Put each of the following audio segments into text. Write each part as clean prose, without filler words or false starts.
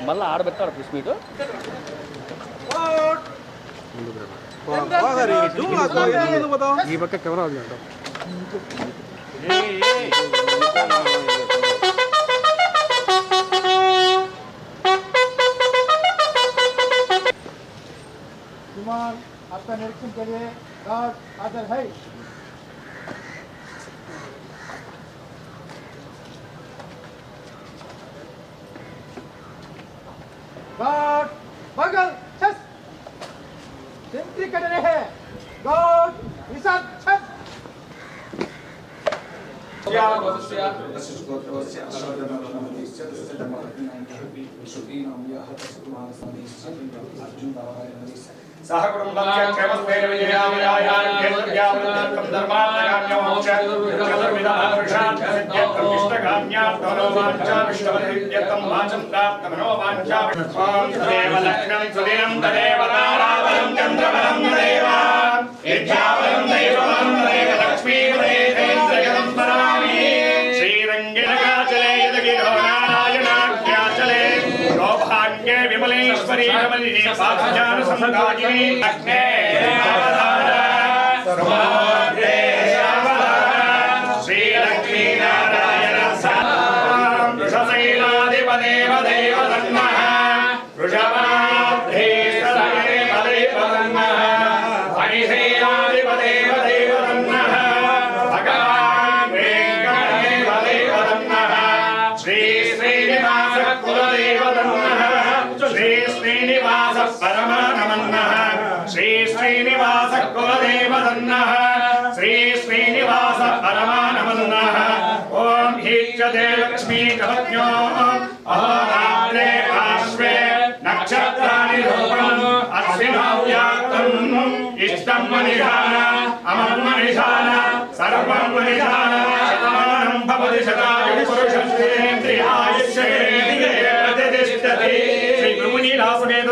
మళ్ళీ ఆడబెట్టాడు press meet ఈ పక్క కెమెరా विमान आपका निरीक्षण के लिए गार्ड हाजिर है। गार्ड बगल छस सेंट्री कर रहे हैं। गार्ड विशाल छस विमलेश्वरी रमणीय साक्षात् संगाजिनी अग्ने सर्वभद्रे श्री लक्ष्मी नारायण साम वृषशैलाधिपदेव देव तन्नः वृषभाब्धे सदेव देव तन्नः हरिशैलाधिपदेव देव तन्नः भगवान् वेङ्कटेव देव तन्नः श्री श्रीनिवास कुलदेव तन्नः श्री श्रीनिवास परमानमन्नः श्री श्रीनिवास कुलदेव तन्नः श्री श्रीनिवास परमानमन्नः ओम हीच्यते लक्ष्मी कवत्यो अहोरात्रे पार्श्वे नक्षत्राणि रूपम् अश्विनौ व्याप्तम् इष्टं मनिषाण अमं मनिषाण सर्वं मनिषाण शतमानं भवति शतायुः पुरुषस्तेन्द्रियायुष्येन्द्रिये प्रतिष्ठति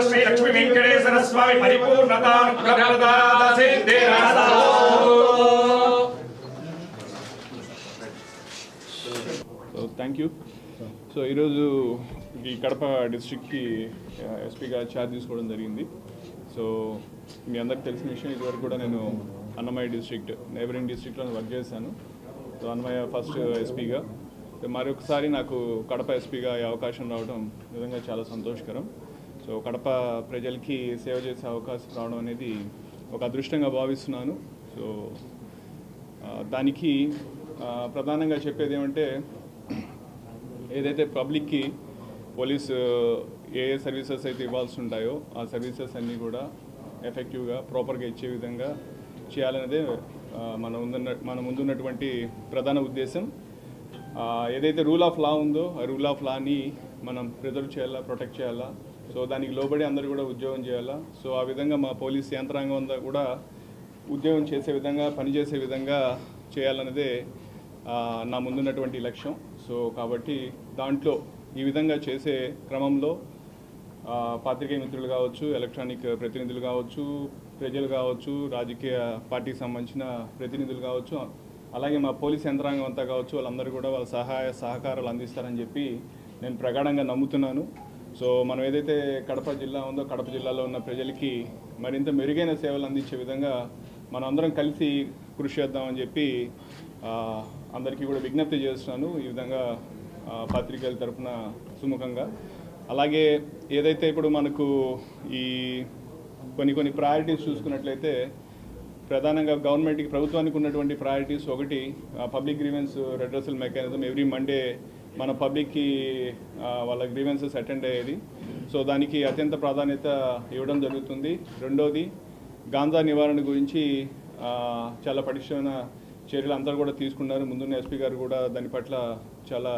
శ్రీ లక్ష్మీ వెంకటేశ్వర స్వామి పరిపూర్ణతానుగ్రహప్రదాత సిద్ధిరస్తు. Thank you. సో ఈరోజు ఈ కడప డిస్ట్రిక్ట్కి ఎస్పీగా ఛార్జ్ తీసుకోవడం జరిగింది. సో మీ అందరికి తెలిసిన విషయం, ఇదివరకు కూడా నేను అన్నమయ్య డిస్ట్రిక్ట్ నైబరింగ్ డిస్ట్రిక్ట్లో వర్క్ చేశాను. సో అన్నమయ్య ఫస్ట్ ఎస్పీగా, మరొకసారి నాకు కడప ఎస్పీగా ఈ అవకాశం రావడం నిజంగా చాలా సంతోషకరం. సో కడప ప్రజలకి సేవ చేసే అవకాశం రావడం అనేది ఒక అదృష్టంగా భావిస్తున్నాను. సో దానికి ప్రధానంగా చెప్పేది ఏమంటే, ఏదైతే పబ్లిక్కి పోలీసు ఏ సర్వీసెస్ అయితే ఇవ్వాల్సి ఉంటాయో ఆ సర్వీసెస్ అన్నీ కూడా ఎఫెక్టివ్గా ప్రాపర్గా ఇచ్చే విధంగా చేయాలనేదే మన ముందున్నటువంటి ప్రధాన ఉద్దేశం. ఏదైతే రూల్ ఆఫ్ లా ఉందో ఆ రూల్ ఆఫ్ లాని మనం ప్రిజర్వ్ చేయాలా, ప్రొటెక్ట్ చేయాలా. సో దానికి లోబడి అందరూ కూడా ఉద్యోగం చేయాలా. సో ఆ విధంగా మా పోలీస్ యంత్రాంగం అంతా కూడా ఉద్యోగం చేసే విధంగా, పనిచేసే విధంగా చేయాలన్నదే నా ముందున్నటువంటి లక్ష్యం. సో కాబట్టి దాంట్లో ఈ విధంగా చేసే క్రమంలో పాత్రికేయ మిత్రులు కావచ్చు, ఎలక్ట్రానిక్ ప్రతినిధులు కావచ్చు, ప్రజలు కావచ్చు, రాజకీయ పార్టీకి సంబంధించిన ప్రతినిధులు కావచ్చు, అలాగే మా పోలీస్ యంత్రాంగం అంతా కావచ్చు, వాళ్ళందరూ కూడా వాళ్ళ సహాయ సహకారాలు అందిస్తారని చెప్పి నేను ప్రగాఢంగా నమ్ముతున్నాను. సో మనం ఏదైతే కడప జిల్లా ఉందో, కడప జిల్లాలో ఉన్న ప్రజలకి మరింత మెరుగైన సేవలు అందించే విధంగా మనం అందరం కలిసి కృషి చేద్దామని చెప్పి అందరికీ కూడా విజ్ఞప్తి చేస్తున్నాను, ఈ విధంగా పత్రికల తరఫున సుముఖంగా. అలాగే ఏదైతే ఇప్పుడు మనకు ఈ కొన్ని ప్రయారిటీస్ చూసుకున్నట్లయితే, ప్రధానంగా గవర్నమెంట్కి, ప్రభుత్వానికి ఉన్నటువంటి ప్రయారిటీస్ ఒకటి public grievance redressal mechanism. Every Monday మన పబ్లిక్కి వాళ్ళ గ్రీవెన్సెస్ అటెండ్ అయ్యేది. సో దానికి అత్యంత ప్రాధాన్యత ఇవ్వడం జరుగుతుంది. రెండోది, గాంజా నివారణ గురించి చాలా పటిష్టమైన చర్యలు అందరూ కూడా తీసుకున్నారు. ముందున్న ఎస్పీ గారు కూడా దాని పట్ల చాలా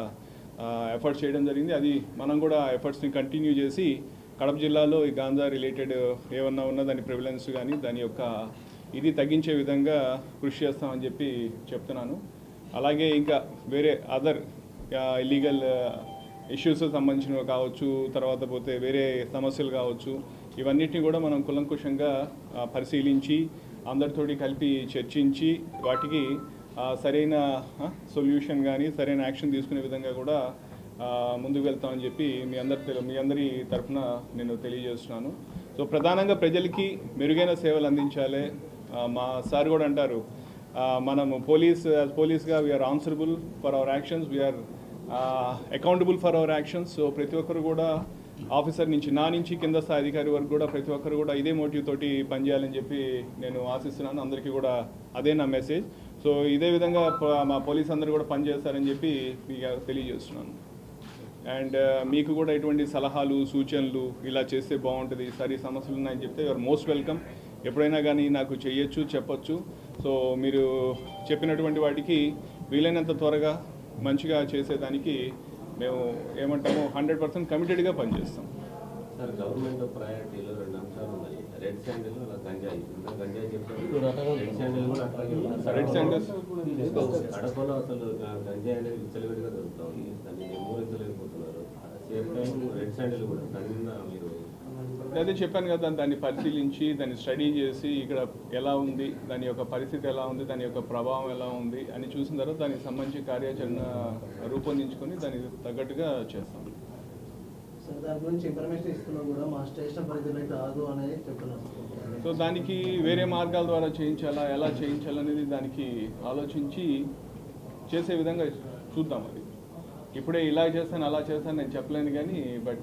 ఎఫర్ట్స్ చేయడం జరిగింది. అది మనం కూడా ఎఫర్ట్స్ని కంటిన్యూ చేసి కడప జిల్లాలో ఈ గాంజా రిలేటెడ్ ఏమన్నా ఉన్నా దాని ప్రివిలెన్స్ కానీ దాని యొక్క ఇది తగ్గించే విధంగా కృషి చేస్తామని చెప్పి చెప్తున్నాను. అలాగే ఇంకా వేరే అదర్ ఇల్లీగల్ ఇష్యూస్ సంబంధించినవి కావచ్చు, తర్వాత పోతే వేరే సమస్యలు కావచ్చు, ఇవన్నిటిని కూడా మనం కులంకుశంగా పరిశీలించి అందరితోటి కలిపి చర్చించి వాటికి సరైన సొల్యూషన్ కానీ సరైన యాక్షన్ తీసుకునే విధంగా కూడా ముందుకు వెళ్తామని చెప్పి మీ అందరి తరఫున నేను తెలియజేస్తున్నాను. సో ప్రధానంగా ప్రజలకి సేవలు అందించాలి. మా సార్ కూడా అంటారు, మనము పోలీస్గా we are answerable for our actions, we are accountable for our actions. So ప్రతి ఒక్కరు కూడా ఆఫీసర్ నుంచి నా నుంచి కింద స్థాయి అధికారి వరకు కూడా ప్రతి ఒక్కరు కూడా ఇదే మోటివ్ తోటి పనిచేయాలని చెప్పి నేను ఆశిస్తున్నాను. అందరికీ కూడా అదే నా మెసేజ్. సో ఇదే విధంగా మా పోలీస్ అందరూ కూడా పనిచేస్తారని చెప్పి మీకు తెలియజేస్తున్నాను. అండ్ మీకు కూడా ఎటువంటి సలహాలు సూచనలు ఇలా చేస్తే బాగుంటుంది, సరే సమస్యలు ఉన్నాయని చెప్తే యూఆర్ మోస్ట్ వెల్కమ్. ఎప్పుడైనా కానీ నాకు చెయ్యొచ్చు, చెప్పొచ్చు. సో మీరు చెప్పినటువంటి వాటికి వీలైనంత త్వరగా మంచిగా చేసేదానికి మేము ఏమంటామో 100% కమిటెడ్గా పనిచేస్తాం. సార్, గవర్నమెంట్ ప్రయారిటీలో 2 అంశాలు ఉన్నాయి. రెడ్ శాండిల్, గంజాయి. గంజాయి చెప్తారు, రెడ్ శాండిల్ కూడా అట్లాగే. రెడ్ శాండిల్స్ కడపలో అసలు గంజాయి అనేది విచ్చలవిడిగా దొరుకుతా ఉంది, దాన్ని నిర్మూలించలేకపోతున్నారు. సేమ్ టైం రెడ్ శాండిల్ కూడా దాని మీద మీరు అదే చెప్పాను కదా, దాన్ని పరిశీలించి దాన్ని స్టడీ చేసి ఇక్కడ ఎలా ఉంది, దాని యొక్క పరిస్థితి ఎలా ఉంది, దాని యొక్క ప్రభావం ఎలా ఉంది అని చూసిన తర్వాత దానికి సంబంధించి కార్యాచరణ రూపొందించుకొని దానికి తగ్గట్టుగా చేస్తాం. దాని గురించి ఇన్ఫర్మేషన్ ఇస్తున్నా కూడా మా స్టేషన్ పరిధిలో అయితే రాదు అనేది చెప్తున్నారు. సో దానికి వేరే మార్గాల ద్వారా చేయించాలా, ఎలా చేయించాలనేది దానికి ఆలోచించి చేసే విధంగా చూద్దాం. అది ఇప్పుడే ఇలా చేస్తాను అలా చేస్తాను నేను చెప్పలేను కానీ బట్